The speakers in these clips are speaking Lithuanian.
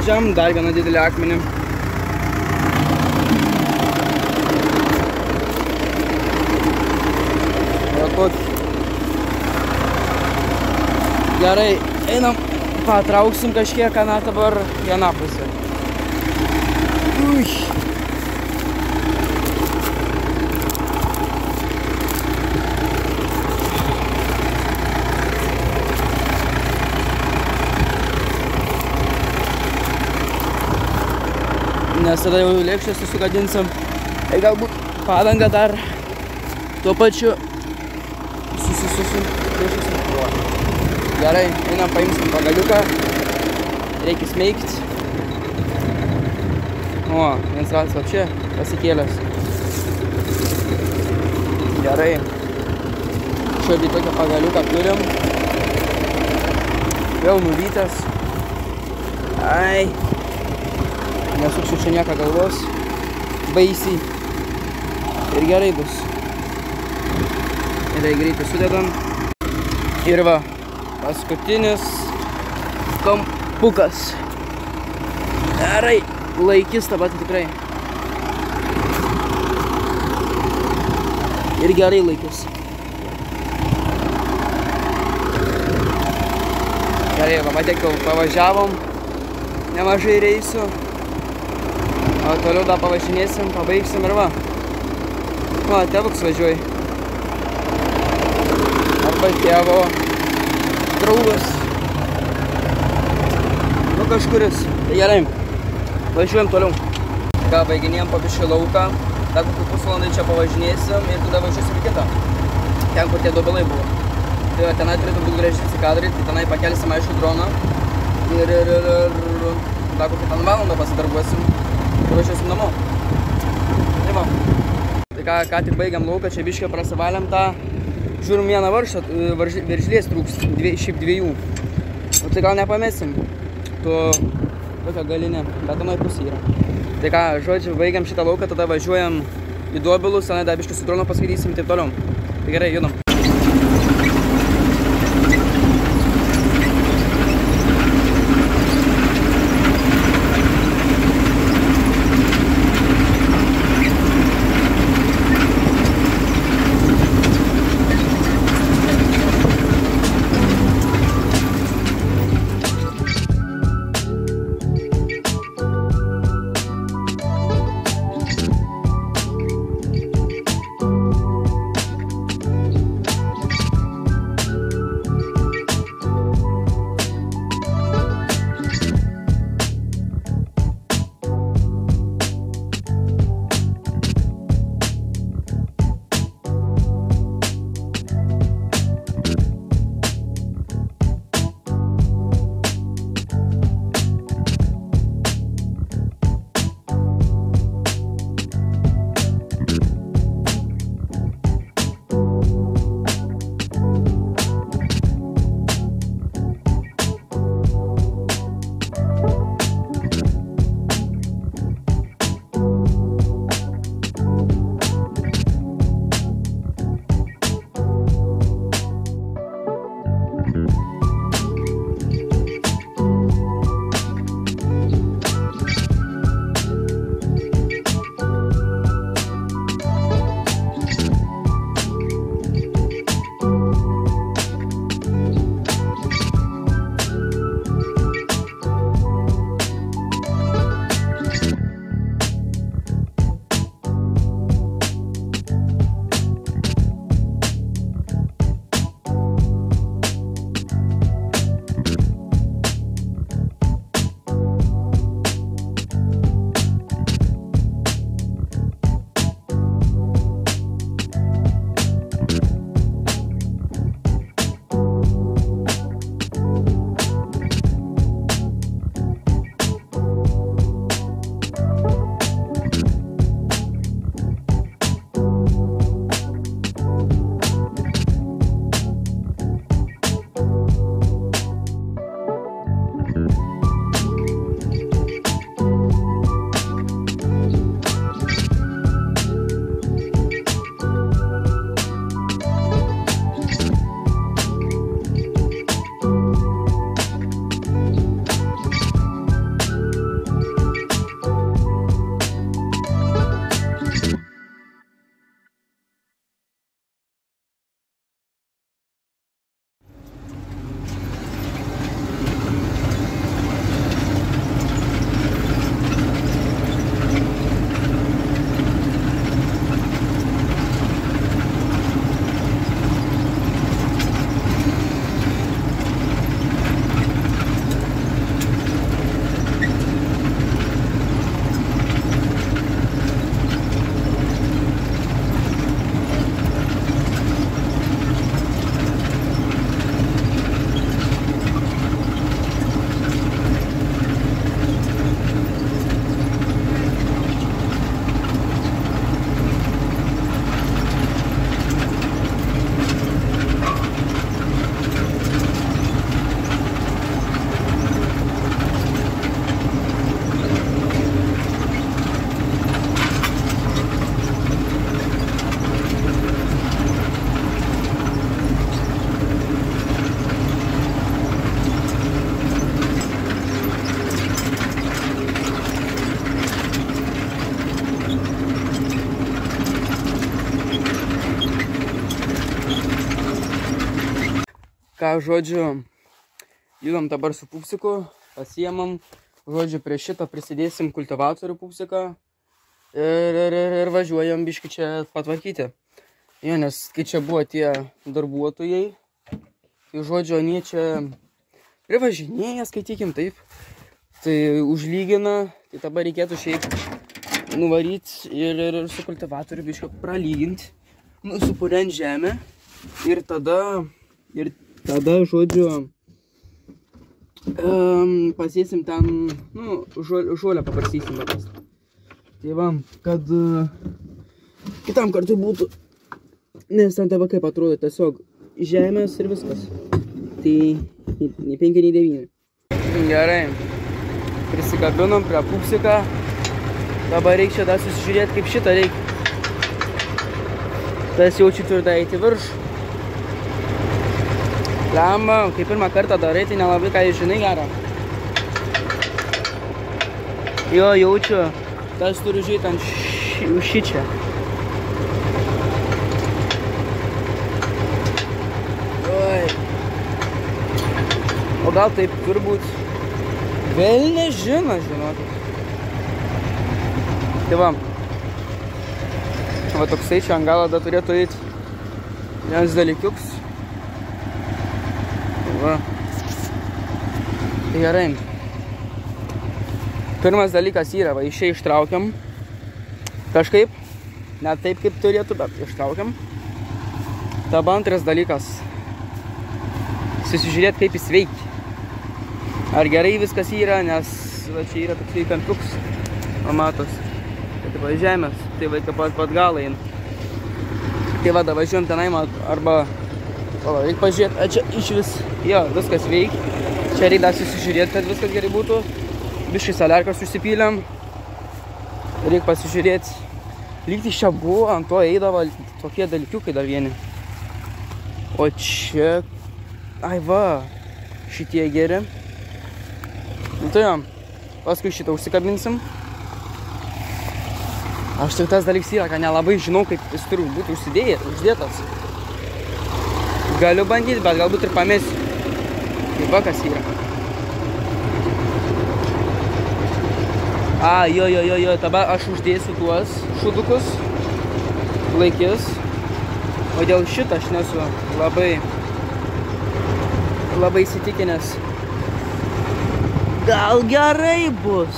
nusivežėm, dar vieną didelį akmenį. Gerai, einam, patrauksim kažkiek, na dabar vieną pusę. Ui. Nes tada jau lėkštės susigadinsim. Ir galbūt padangą dar tuo pačiu susiplėšysim. Gerai, einam, paimsim pagaliuką. Reikia smeigti. O, viens ratas apšė pasikėlęs. Gerai. Šiodį tokią pagaliuką turim. Vėl nuvytęs. Ai. Nesuksiu čia nieką galvos. Baisiai. Ir gerai bus. Gerai, greitai sudedam. Ir va, paskutinis kampukas. Gerai, laikys tą patį tikrai. Ir gerai laikys. Gerai, va, matėk, jau pavažiavom nemažai reisų. O toliau dar pavažinėsim, pabaigsim ir va. Va, tėvuks važiuoja. Arba tėvo draugas. Nu kažkuris. Tai gerai. Važiuojam toliau. Ką, baiginėjom po biškį lauką. Dar kokį pusvalandį čia pavažinėsim ir tada važiuosim į kitą. Ten, kur tie dobilai buvo. Tai va, tenai turėtų būti gražiai kadrai. Tai tenai pakelsim, aišku, droną. Ir dar kokį ten valandą pasidarbuosim. Važiuosim namo. Tai va. Tai ką tik baigiam lauką, čia biškį prasivalėm tą. Žiūrim vieną varžą, veržlės trūks, šiaip dviejų. O tai gal nepamesim. Tokia galinė, bet anoj pusė yra. Tai ką, žodžiu, baigiam šitą lauką, tada važiuojam į dobilus, tenai dar biškį su dronu paskaitysim ir taip toliau. Tai gerai, judam. ką, žodžiu, judam dabar su pupsiku, pasiemam, žodžiu, prie šito prisidėsim kultivatorių pupsiką ir važiuojam biškį čia patvarkyti. Jo, nes kai čia buvo tie darbuotojai, tai žodžiu, jie čia privažinėja, skaitykim taip, tai užlygina, tai dabar reikėtų šiaip nuvaryti ir su kultivatoriu biškį pralyginti, supurent žemę ir tada, žodžiu, pasėsim ten, žolę pabarstysim paprastą. Tai va, kad kitam kartui būtų, nes ten tava kaip atrodo tiesiog žemės ir viskas. Tai nei 5, nei 9. Gerai, prisikabinom prie pupsiką. Dabar reikia čia dar susižiūrėti, kaip šitą reikia. Tas jaučiu turi dar eiti virš. Lemba, kai pirmą kartą darai, tai nelabai ką žinai gerą. Jo, jaučiu, tas turi žiūrėti ant šičia. Oi. O gal taip turbūt vėl nežino, žinokit. Tai va toksai čia ant galą dar turėtų eiti vienas dalykiuks. Va. Tai gerai. Pirmas dalykas yra, va, iš čia ištraukiam. Kažkaip, ne taip kaip turėtų, bet ištraukiam. Tada antras dalykas. Susižiūrėti, kaip jis veikia. Ar gerai viskas yra, nes va, čia yra toksai kampiuks. O matos. Tai va žemės, tai va pat galą eina. Tai va, da važiuojam tenai, arba reikia pažiūrėti, čia iš vis, jo, viskas veikia. Čia reikia dar susižiūrėti, kad viskas gerai būtų. Biškai saliarkas užsipylėm. Reikia pasižiūrėti. Lygtis čia buvo, ant to eidavo tokie dalykiukai dar vieni. O čia, ai va, šitie geri. Tai jo, paskui šitą užsikabinsim. Aš tik tas dalyks yra, kad nelabai žinau, kaip jis turi būti uždėtas. Galiu bandyti, bet galbūt ir pamesiu. Kaip va kas yra. Jo, tada aš uždėsiu tuos šudukus, laikys. O dėl šitą aš nesu labai įsitikinęs. Gal gerai bus.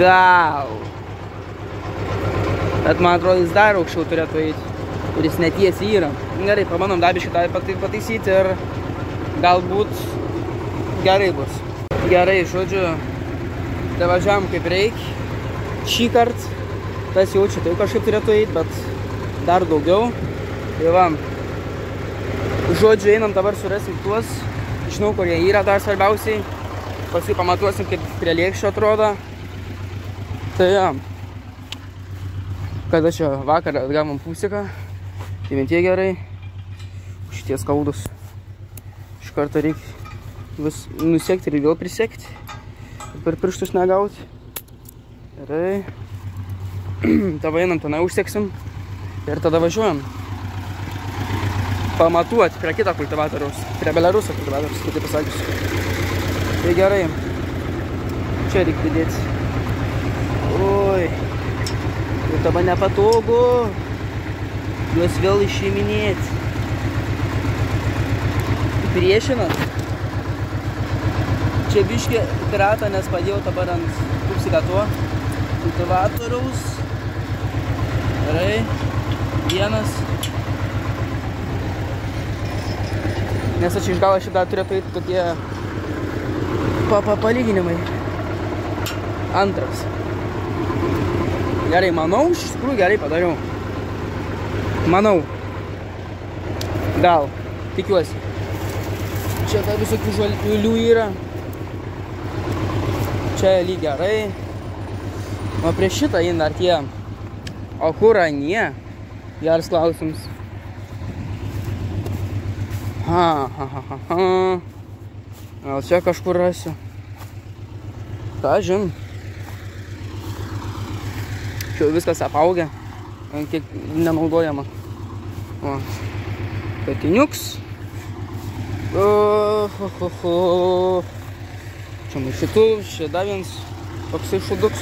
Gal. Bet man atrodo, jis dar aukščiau turėtų eiti. Ir jis netiesiai yra. Gerai, pabandom dar biškį pataisyti ir galbūt gerai bus. Gerai, žodžiu, tai važiavam kaip reikia. Šį kartą tas jaučiu, tai jau kažkaip turėtų eiti, bet dar daugiau. Tai va, žodžiu, einam dabar surasim tuos. Žinau, kur jie yra dar svarbiausiai. Paskui pamatuosim, kaip prie lėkščio atrodo. Tai ja. Kada čia vakar atgavom pupsiką, tai vien tie gerai, šitie skaudus. Iš karto reikia vis nusekti ir vėl prisekti, per pirštus negauti. Gerai. Tada einam tenai užseksim ir tada važiuojam. Pamatuoti prie kitą kultivatoriaus, prie Belaruso kultivatoriaus, kaip pasakius. Tai gerai. Čia reikia dėti. Oi. Ir tada nepatogu juos vėl išiminėti. Priešinant. Čia biškį kratą, nes padėjau dabar ant pupsiką tuo kultivatoriaus. Gerai. Vienas. Nes aš iš galo šitą turėtų eiti tokie palyginimai. Antras. Gerai, manau, iš tikrųjų gerai padariau. Manau. Gal. Tikiuosi. Čia tai visokių žolių yra. Čia lyg gerai. O prie šitą eina dar tie. O kur anie? Geras klausimas. Gal čia kažkur rasiu. Ką žin. Čia viskas apaugę, kiek nenaudojama. O, katiniuks. Čia maišytuvas, čia dar vienas toksai šuduks.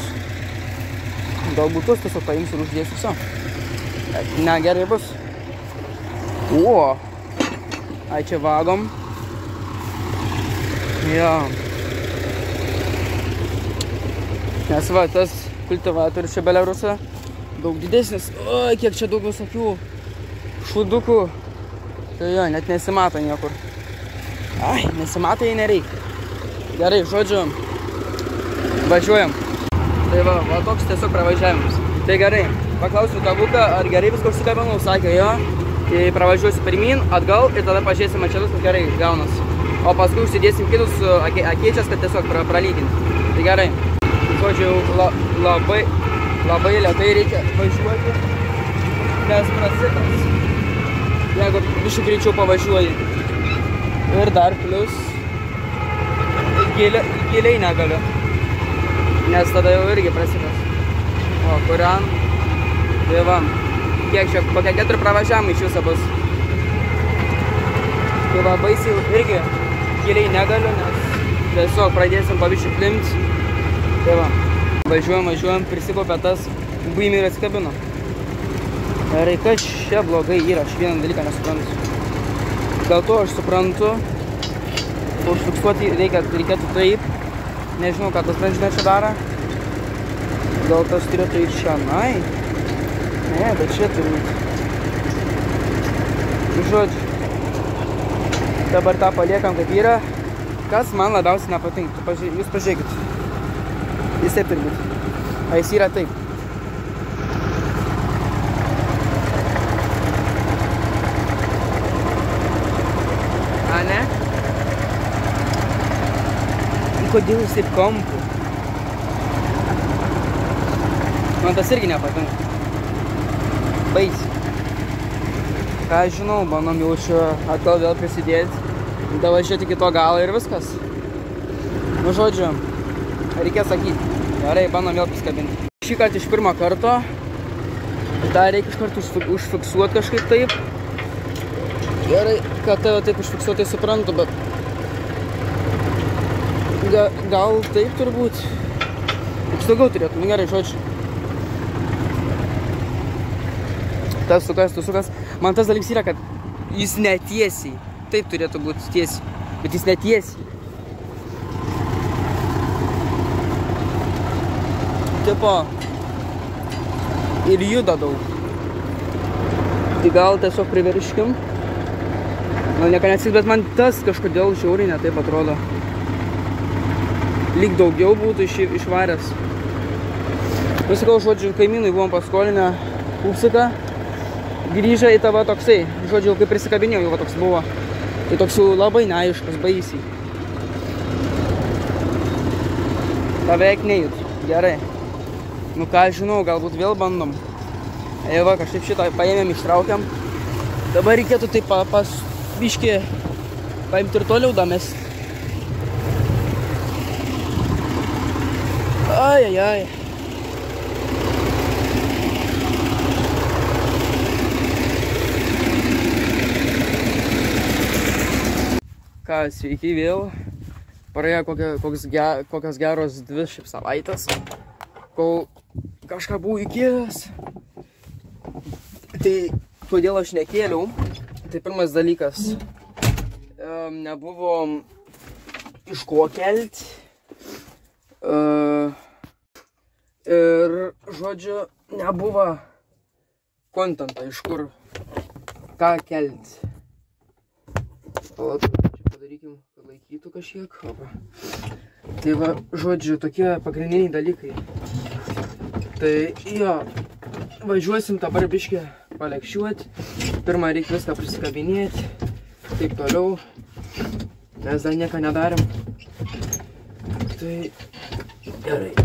Galbūt tuos tiesiog paimsiu ir uždėsiu viso. Ne, gerai bus. O, ai čia vagom. Jo. Nes va, tas kultivatorius čia Belaruse daug didesnis. Oi, kiek čia daug visokių šudukų. Tai jo, net nesimato niekur. Ai, nesimato, jei nereikia. Gerai, žodžiu, važiuojam. Tai va, toks tiesiog pravažiavimas. Tai gerai, paklausiu kabuką, ar gerai viską užsikabinau, sakė jo. Tai pravažiuosiu pirmin, atgal ir tada pažiūrėsim mačetus, kad gerai gaunas. O paskui užsidėsim kitus akėčias, kad tiesiog pralyginti. Tai gerai. Žodžiu, labai lėtai reikia važiuoti, nes prasitas. Jeigu biškai greičiau pavažiuoji. Ir dar plus giliai negaliu, nes tada jau irgi prasitas. O kuriam, tai va, kiek čia, kokie 4 pravažiavimai iš viso bus. Tai va, baisiai irgi giliai negaliu, nes tiesiog pradėsim pavišį klimti. Tai va, važiuojam, prisikopė tas buimį ir atsikabino. Gerai, kas čia blogai yra, aš vieną dalyką nesuprantu. Dėl to aš suprantu, užfiksuoti reikėtų taip. Nežinau, ką tas benžinė čia daro. Gal tas turėtų ir šianai. Ne, bet čia turbūt. Žodžiu, dabar tą paliekam kaip yra. Kas man labiausiai nepatinka, jūs pažiūrėkit. Jis taip turbūt. A jis yra taip. A ne? Kodėl jis taip kampu? Man tas irgi nepatinka. Baisiai. Ką aš žinau, bandom jau čia atgal vėl prisidėti. Davažiuoti iki to galo ir viskas. Nu žodžiu, reikės sakyti. Gerai, bandom vėl priskabinti. Šį kartą iš pirmo karto. Dar reikia iš karto užfiksuoti kažkaip taip. Gerai, kad tave taip užfiksuotai suprantu, bet gal taip turbūt. Toks daugiau turėtų, nu gerai, žodžiu. Tas sukas. Man tas dalykas yra, kad jis netiesiai. Taip turėtų būti tiesiai, bet jis netiesiai. Tipo, ir juda daug. Tai gal tiesiog privirškim. Gal nieko neatsik, bet man tas kažkodėl žiauriai netaip atrodo. Lyg daugiau būtų išvaręs. Nusikau, žodžiu, kaimynui buvom paskolinę pupsiką. Grįžę į tavo toksai. Žodžiu, kaip prisikabinėjau, jau toks buvo. Tai toks jau labai neaiškus, baisiai. Beveik nejut. Gerai. Nu ką žinau, galbūt vėl bandom. Va, kažkaip šitą paėmėm, ištraukiam. Dabar reikėtų taip biškį paimti ir toliau damest. Ai. Ką, sveiki vėl. Praėjo kokios geros 2 savaitės, kol kažką buvau įkėlęs. Tai kodėl aš nekėliau? Tai pirmas dalykas, nebuvo iš ko kelti. Ir, žodžiu, nebuvo kontento, iš kur ką kelti. Padarykim, kad laikytų kažkiek. Tai va, žodžiu, tokie pagrindiniai dalykai. Tai jo, važiuosim dabar biškį palekšiuoti. Pirmą reikia viską prisikabinėti. Taip toliau. Mes dar nieko nedarėm. Tai gerai.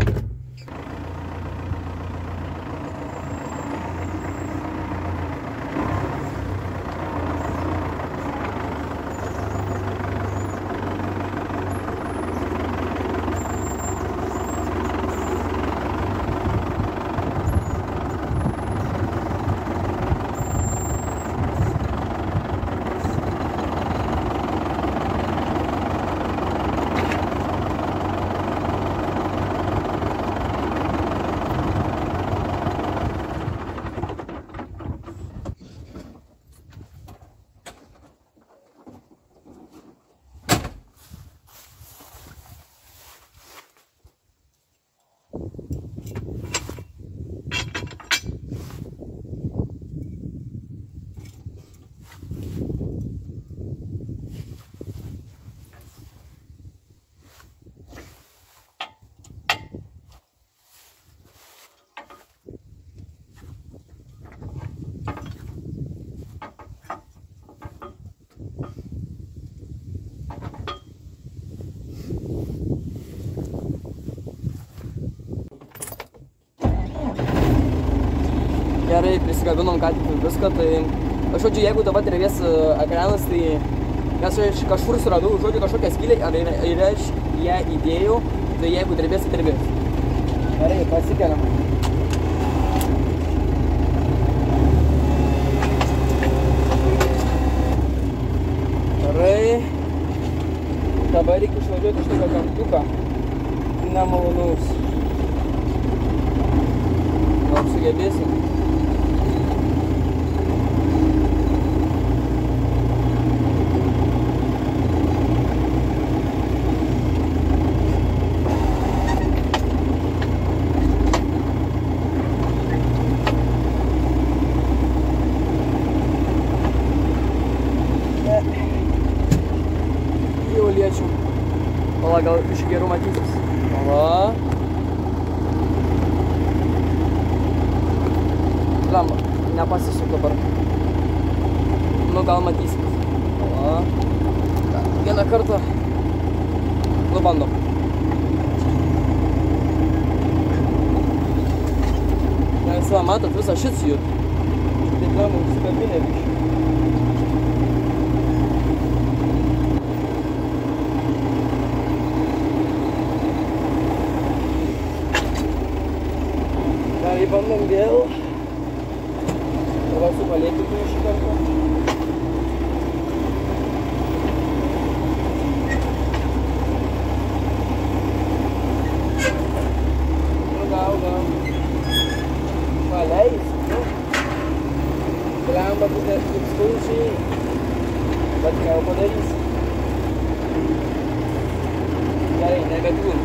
Gerai, prisikabinom ką tik viską, tai aš žodžiu, jeigu dabar drevės ekranas, tai nes aš kažkur suradau, žodžiu, kažkokią skylę ir aš ją įdėjau, tai jeigu drevės, tai drevės. Gerai, pasikeliam. Gerai, dabar reikia išvažiuoti iš tokio kampuką. Nemalonaus. Gal sugebėsim? Jau liečiau. Pala, gal iš gerų matysis. Pala. Lemba, nepasisuk dabar. Nu, gal matysim. Pala. Vieną kartą. Nu, bandom. Nes va, matot, visą šits jūt. Taip lemba, užsikabinė biškį. Bandom vėl. Dabar su palėtiku šį kartą. Nu, gal. Paleis, nu. Blemba, tu kaip skaučiai. Bet ką jau padarys. Gerai, nebetūn.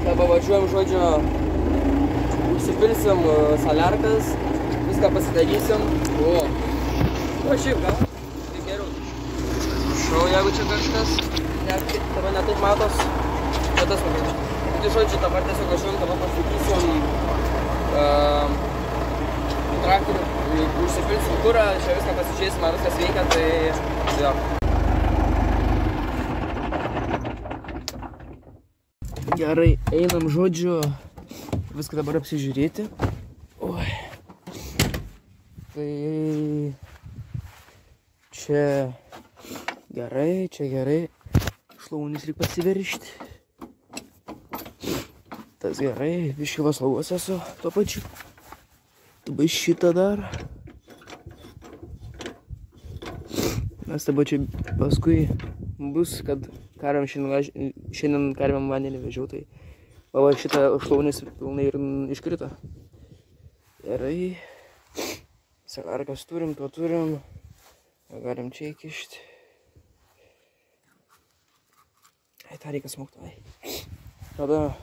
Dabar važiuojam, žodžiu, užsipilsim saliarkas, viską pasidarysim. O šiaip, gal? Tai geriau. Šau, jeigu čia kažkas, dabar netaip matos, bet tas matai. Tai žodžiu, dabar tiesiog važiuojam, dabar pastatysim traktorių, užsipilsim kurą, čia viską pasižiūrėsim, ar viskas veikia, tai jo. Gerai, einam, žodžiu, viską dabar apsižiūrėti. Oi. Tai čia gerai. Šlaunis reikia pasiveršti. Tas gerai, biškį vaslaugos esu tuo pačiu. Dabar šitą dar. Nes dabar čia paskui bus, kad šiandien karvėm vandenį vežiau, tai va šitą šlaunis pilnai ir iškrito. Gerai. Saliarkas turim, to turim. Galim čia įkišti. Ai, tą reikia smukti. Tada.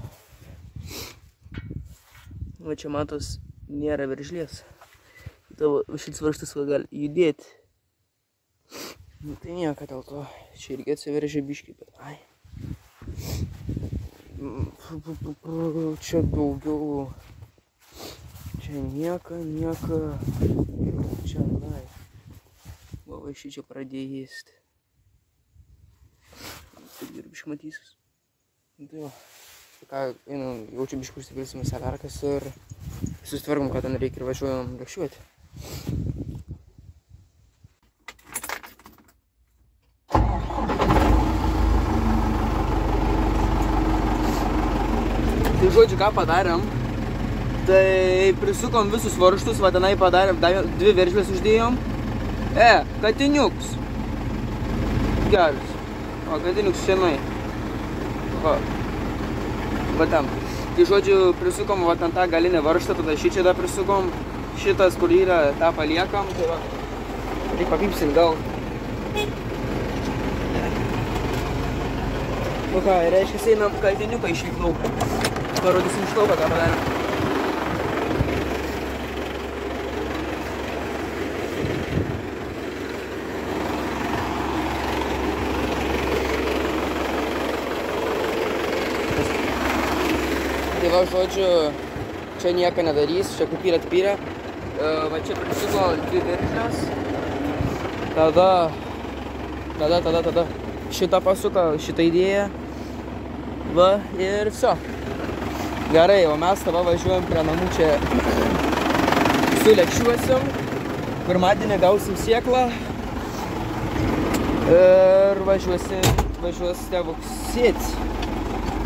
Va čia matos, nėra veržlės. Tavo šis varžtas gali judėti. Nu, tai nieko dėl to. Čia irgi atsiveržė biškį, bet ai. Čia daugiau. Čia nieko. Čia, nai. Va, šį čia pradėjo ėsti. Tai ir biškį matysis. Tai va. Ką, jau čia biškį užsipilsim saliarkas ir susitvarkom, kad ten reikia ir važiuojam lakščiuoti. Tai žodžiu, ką padarėm, tai prisukom visus varžtus, va tenai padarėm, dvi veržlės uždėjom. Katiniuks. Geras. O, katiniuks šienai. Va ten. Tai žodžiu, prisukom va ten tą galinę varžtą, tada šį čia dar prisukom. Šitas, kur yra, tą paliekam. Tai va. Reikia papypsim gal. Nu ką, reiškia, einam katiniuką išlipnau. Parodysim iš lauką, ką padarėm. Tai va, žodžiu, čia nieko nedarys, čia kaip yra atpyrė. Va čia prisuko dvi veržlės. Tada šitą pasuka, šitą idėją. Va ir viso. Gerai, o mes tava važiuojam prie namų čia sulekšiuosim. Pirmadienį gausim sėklą. Ir važiuos tėvuk sėti.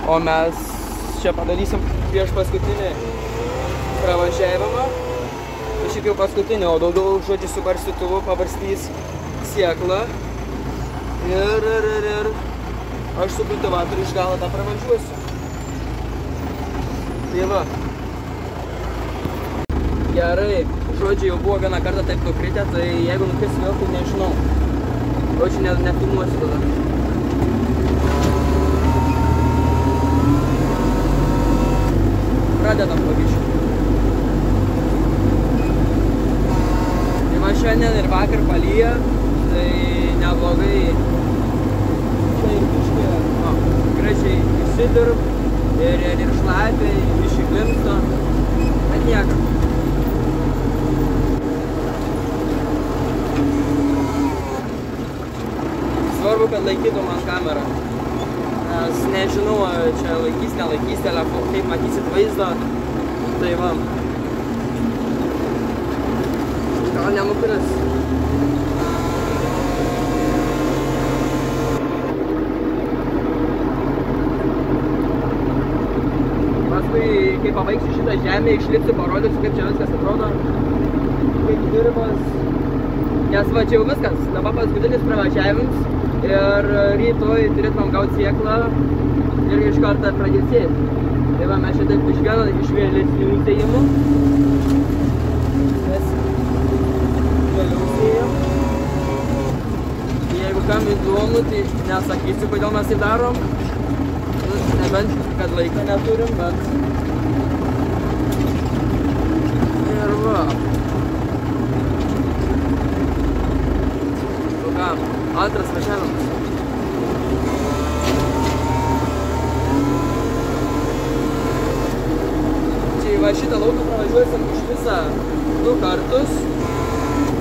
O mes čia padarysim prieš paskutinį pravažiavimą. Šiaip jau paskutinį, o daugiau žodžiu su barstytuvu pabarstys sėklą. Ir aš su kultivatoriu iš galo tą pravažiuosiu. Tai va. Gerai, žodžiu jau buvo vieną kartą taip nukritę, tai jeigu nukris vėl, tai nežinau. Žodžiu nefilmuosiu tada. Pradedam pavyzdžiui. Tai va šiandien ir vakar palyja, tai neblogai. Čia ir biškį, gražiai įsidirb ir šlapiai, biškį glimsta. Bet nieko. Svarbu, kad laikytų man kamerą. Nes nežinau, čia laikys, nelaikys telefoną, kaip matysit vaizdą. Tai va. Gal nenukris. Paskui, kai pabaigsiu šitą žemę, išlipsiu, parodysiu, kaip čia viskas atrodo. Kaip dirbas. Nes va, čia jau viskas. Dabar paskutinis pravažiavimas. Ir rytoj turėtumėm gauti sėklą ir iš karto pradėti sėti. Tai va, mes šitaip iš vėlesnių sėjimų. Mes vėliau sėjam. Jeigu kam įdomu, tai nesakysiu, kodėl mes tai darom. Nebent, kad laiką neturim, bet... Ir va. Tu ką? Antras važiavimas. Čia va šitą lauką pravažiuosim iš visą 2 kartus,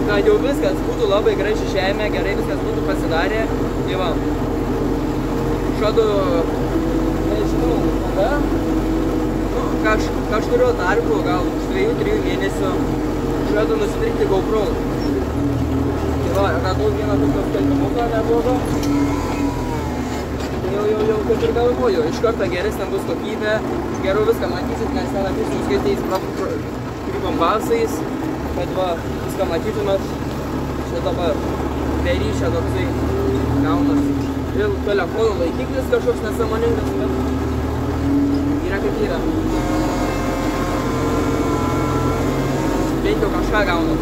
kad jau viskas būtų labai graži žemė, gerai viskas būtų pasidarę. Tai va, šadu, nežinau, kada, kažkurio tarpu, gal už 2-3 mėnesių, šadu nusipirkti GoPro. Va, radau vieną tokio skelbimuką neblogą. Jau kaip ir galvoju, iš karto geresnė bus kokybė. Geriau viską matysit, nes ten ateisiu skaitėjais krypom balsais. Kad va, viską matytumėt. Čia dabar be ryšio toksai gaunas. Ir telefonų laikiklis kažkoks nesąmoningas, bet yra kaip yra. Bent jau kažką gaunat.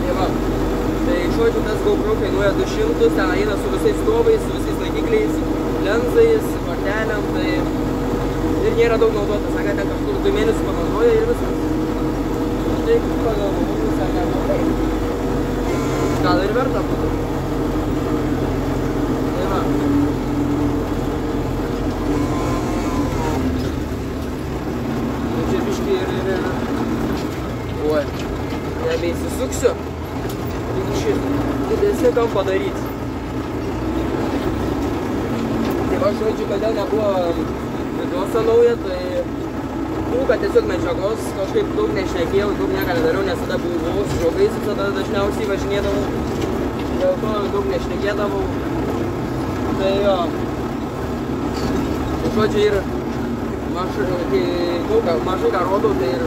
Tai va. Tai žodžiu, tas GoPro kainuoja 200, ten eina su visais stovais, su visais laikikliais, lensais, kortelėm, tai ir nėra daug naudotas, sakė, ten kažkur 2 mėnesius panaudoja ir viskas. Tai pagalvoju, visai neblogai. Gal ir verta būtų. Tai va. Čia biškį ir... Oi, nebeįsisuksiu. Didesnį kampą daryti. Tai va, žodžiu, kodėl nebuvo videosa nauja, tai trūka tiesiog medžiagos, kažkaip daug nešnekėjau, daug nieko nedariau, nes tada buvau su draugais, tada dažniausiai važinėdavau, dėl to daug nešnekėdavau. Tai jo, žodžiu, ir mažai ką rodau, tai ir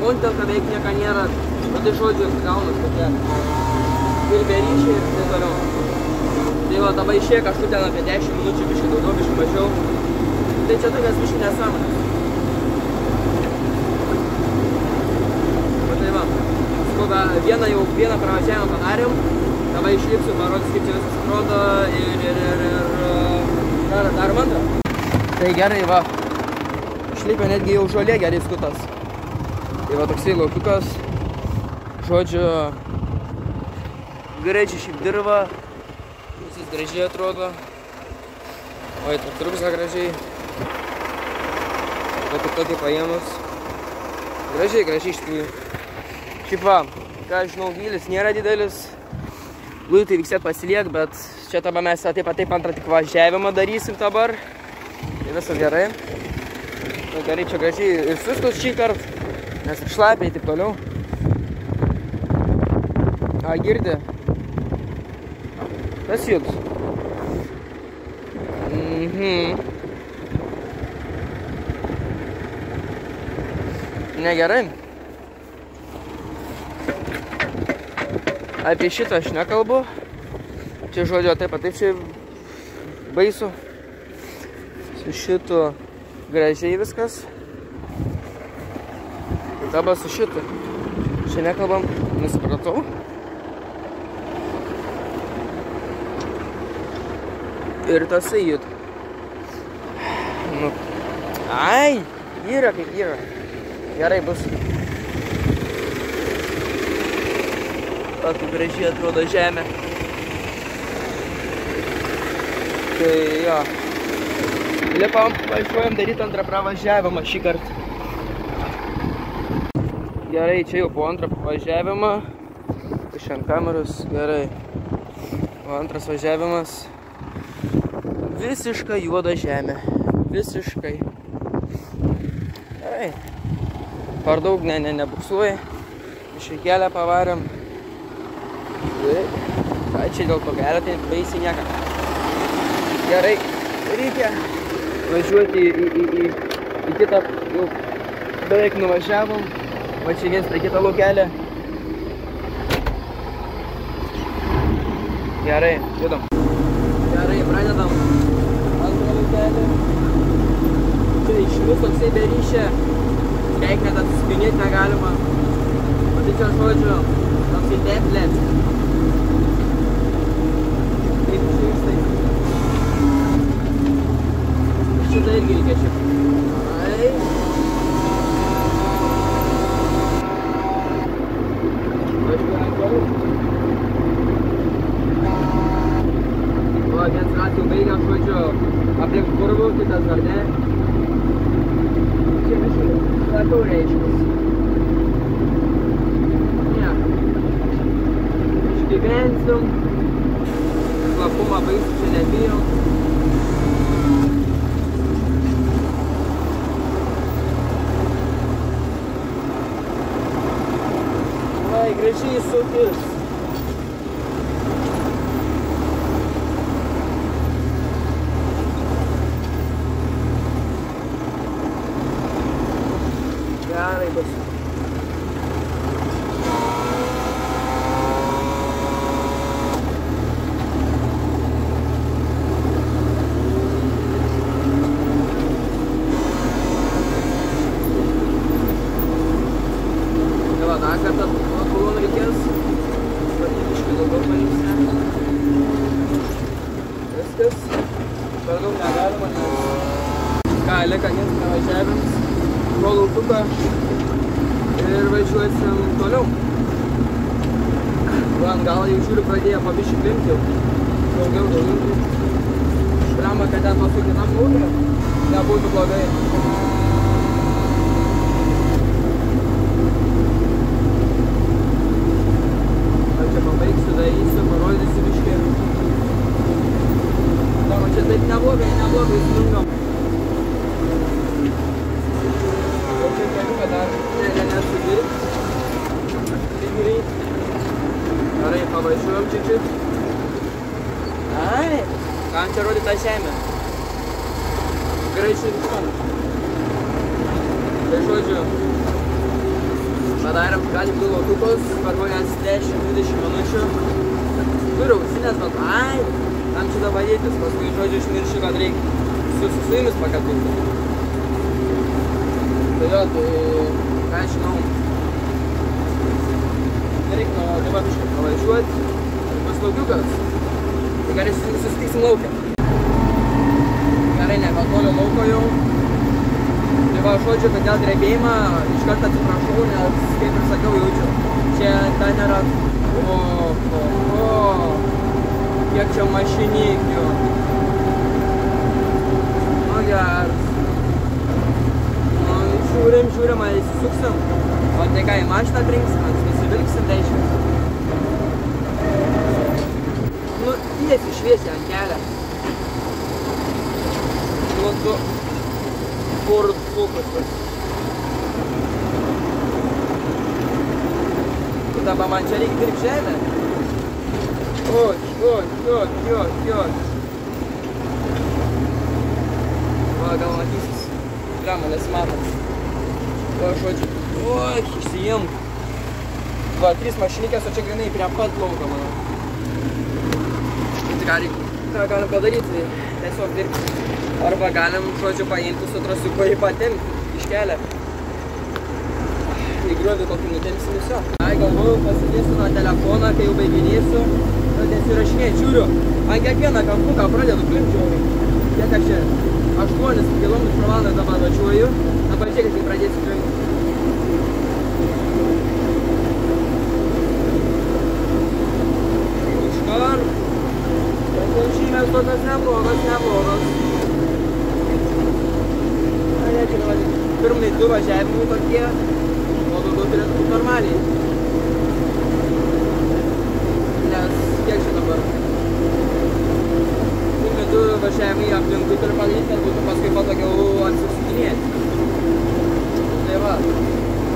kontentą beveik nieko nėra, bet tai žodžiu, gaunas tokie. Ir be ryšiai ir taip toliau. Tai va, dabar išėjo kažkur ten apie 10 minučių, biškai daugiau, biškai mažiau. Tai čia tokias biškai nesąmonės. Tai va, vieną pravažiavimą padarėm, dabar išlipsiu, parodys, kaip čia viskas atrodo ir darom antrą. Tai gerai, va, išlipė netgi jau žolė gerai skutas. Tai va, toksai laukiukas, žodžiu, gražiai šiaip dirba, visis gražiai atrodo. Oi, truksa gražiai. Tokį paėmus. Gražiai iš tikrųjų. Šiaip va, ką žinau, gylis nėra didelis. Luitai vis tiek pasiliek, bet čia dabar mes taip antrą tik važiavimą darysim dabar. Tai viskas gerai. Gerai, čia gražiai ir sustos šį kartą, nes ir šlapiai taip toliau. A, girdi? Kas jūt? Negerai. Apie šitą aš nekalbu. Čia žodžio taip pat taip čia baisu. Su šitu gražiai viskas. Dabar su šitu. Čia nekalbam, nusipratau. Ir tasai jūt. Nu. Ai, yra kaip yra. Gerai bus. Tokį gražiai atrodo žemė. Tai jo. Lipam, važiuojam daryti antrą pravažiavimą šį kartą. Gerai, čia jau po antrą važiavimą. Iš ant kameros, gerai. O antras važiavimas. Visiškai juoda žemė. Visiškai. Gerai. Per daug nebuksuoja. Iš kelią pavarėm. Ką čia dėl to kelio, tai baisiai nieka. Gerai. Reikia važiuoti į kitą, jau beveik nuvažiavom. Va čia viens prie kitą laukelę. Gerai, judam. Gerai, pradedam antrą laukelį. Čia iš vis toksai beryšė. Beveik net atsispinėti negalima. O tai čia žodžiu, toksai deplė. Kaip šiaip. Šitą irgi reikia šiaip. Ai. Važiuojam toliau. O, viens rat jau baigia, žodžiu, aplink kurvų, kitas dar ne. Čia visi labiau reiškis. Nieko. Išgyvensim. Slapumą baisiu čia nebijom. Vai, gražiai sautis. Gerai bus. Dar kartą kolonų reikės. Vartybiškai daugiau paimsime. Viskas. Per daug negalima, nes ką, lika viens pravažiavims. Pro laukuką. Ir važiuosim toliau. Ant galą jau žiūriu pradėjo pabišį klimti jau. Daugiau. Šprama, kad ten paskui kitam lauką. Nebūtų blogai. Pabaigsiu, darysiu, parodysiu biškį. O čia taip neblogai smingam. O čia keliuką dar nesudirbt. Tai greit. Gerai, pavažiuojam čičiut. Ai, kam čia rodyti tą žemę? Gerai širčom. Tai žodžiu. Padarėm ką tik 2 laukukus, per kokias 10-20 minučių. Turiu ausinės, bet ai, tam šitą padėtis, paskui žodžiu išmiršiu, kad reikia su jumis pakabinti. Tai jo, tai ką žinau. Nereik nuo dabar biškai pavažiuoti. Ir bus laukiukas. Tai gerai susitiksim laukę. Gerai, nebetolio lauko jau. Tai va, žodžiu, kad dėl drebėjimą iš karto atsiprašau, nes, kaip ir sakiau, jaučiu. Čia ten yra... Kiek čia mašinikių. Nu, geras. Nu, žiūrim, įsisuksim. O tai ką, į mašiną trinksim, nusivilksim, reiškia. Nu, tiesiai šviesiai ant kelio. Nu, tu... Furtfukas. Dabar man čia reikia dirbti žemę. Oi. Va, gal matysis. Blema, nesimato. Va, žodžiu. Oi, išsijimk. Va, 3 mašinikės, o čia grinai prie pat lauko, manau. Tai ką galim padaryti, tiesiog dirbti. Arba galim, žodžiu, paimti su trasiuku ir patimti iš kelio. Į griovį kokį nutemsim viso. Ai, galvoju, pasidėsiu nuo telefoną, kai jau baiginėsiu, nesirašinėti, žiūriu. Ant kiekvieną kampuką pradedu klimpčiau. Kiek aš čia 8 km/h dabar važiuoju. Dabar žiūrėkit, kai pradėsiu klimpti. Iškart. Žymės tokios neblogos. Pirmai 2 važiavimai tokie. O daugiau turėtų būti normaliai. Nes kiek čia dabar? Pirmi 2 važiavimai aplinkui turiu padaryti, kad būtų paskui patogiau atsisukinėti. Tai va,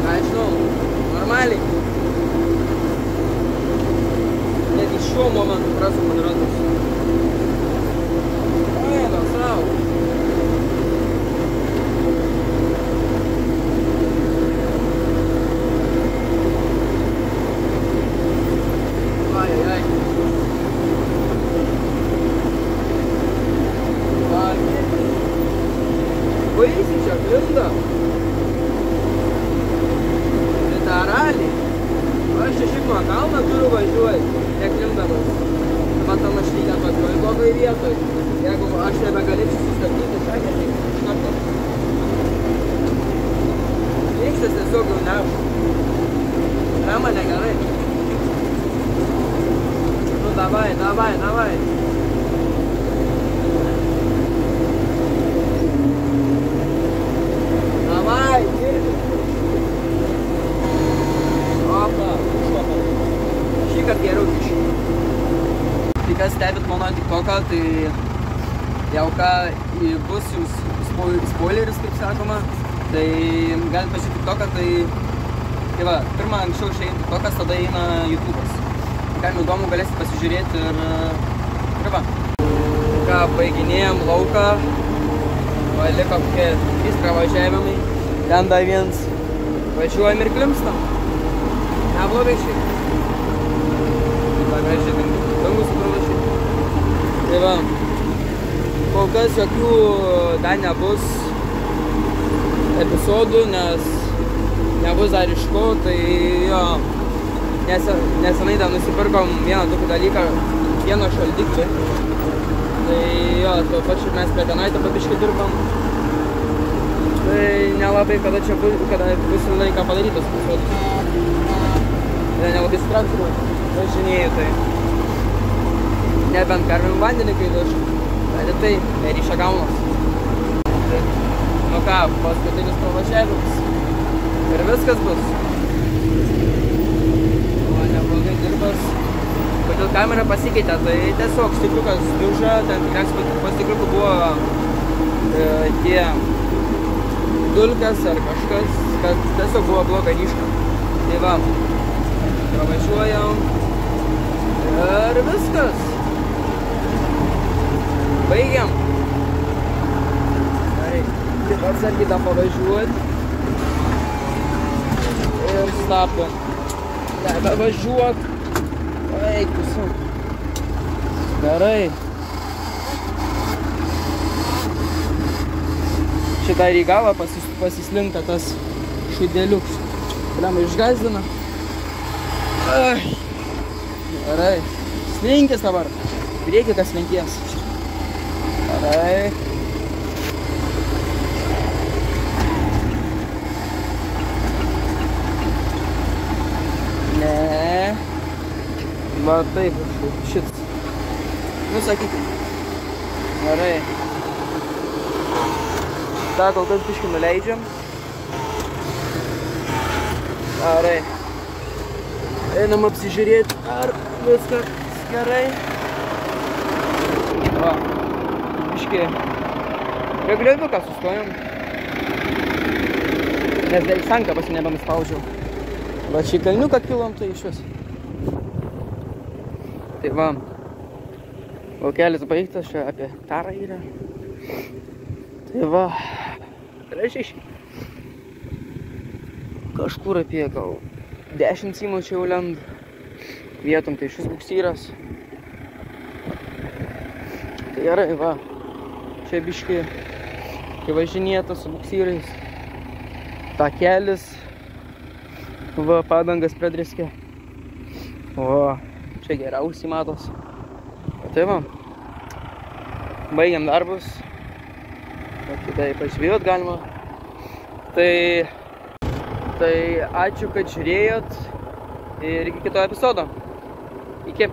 ką žinau, normaliai. Netgi šiuo momentu prasuku ratus. Eina, savo. Baisiai čia klinda. Literaliai. Aš čia šiaip nuo kalną turiu važiuoti, neklindamas. Man tą mašinykę atvažiuoju blogoj vietoj. Jeigu aš nebegalėčiau sustabdyti šakės, tai iš karto. Nykštas tiesiog jau neša. Rama negerai. Nu, davai. Kas stebit mano TikToką, tai jau ką bus jums spoileris, kaip sakoma, tai galite pažiūrėti TikToką, tai va, pirmą anksčiau išeina TikTokas, tada eina YouTube'as. Kam įdomu, galėsite pasižiūrėti ir va. Ką, baiginėjom lauką, va, liko kokie 3 pravažiavimai, ten dar vienas, važiuojam ir klimpstam. Neblogai šiaip. Gražiai dangus atrodo. Tai va, kol kas jokių dar nebus epizodų, nes nebus dar iš ko, tai jo, nesenai dar nusipirkom vieną tokį dalyką, vieno šaldiklį. Tai jo, tuo pačiu mes prie tenaitą pabiškį dirbam. Tai nelabai kada čia bus laiką padarytos epizodus. Nelabai suprantu, važinėju tai. Nebent karvim vandenį, kai duš. Bet tai neryša gaunas. Nu ką, paskutinis pravažiavimas. Ir viskas bus. O, neblogai dirbas. Kodėl kamera pasikeitė, tai tiesiog stikliukas duža, ten tikriausiai po stikliukų buvo tie dulkės ar kažkas, kad tiesiog buvo bloga ryška. Tai va, pravažiuojam. Ir viskas. Baigiam. Gerai, taip atsargiai tą pavažiuoti. Ir stabdom. Nebevažiuok. Eik, visų. Gerai. Šitą į galą pasislinka tas šudeliuks. Lemą išgazdina. Gerai. Slinkis dabar. Prieki, kas slinkies. Gerai. Ne. Va taip, šit. Nu, sakykime. Gerai. tą kol kas biškį nuleidžiam. Gerai. Einam apsižiūrėti, ar viskas gerai. Va, biškį prie grioviuką sustojom. Nes dėl sanką pasi nebemispaudžiau. Va šį kalniuką kilom, tai iš vis. Tai va. Laukelis baigtas, čia apie hektarą yra. Tai va. Gražiai. Kažkur apie gal 10 cimų čia jau lenda. Vietom tai šis buksyras. Tai gerai, va. Čia biški važinėta su buksyrais. Takelis. Va, padangas predriskė. O, čia geriausiai matos. Tai va. Baigiam darbus. Tada pažvėjot galima. Tai ačiū, kad žiūrėjot. Ir iki kito epizodo. Iki.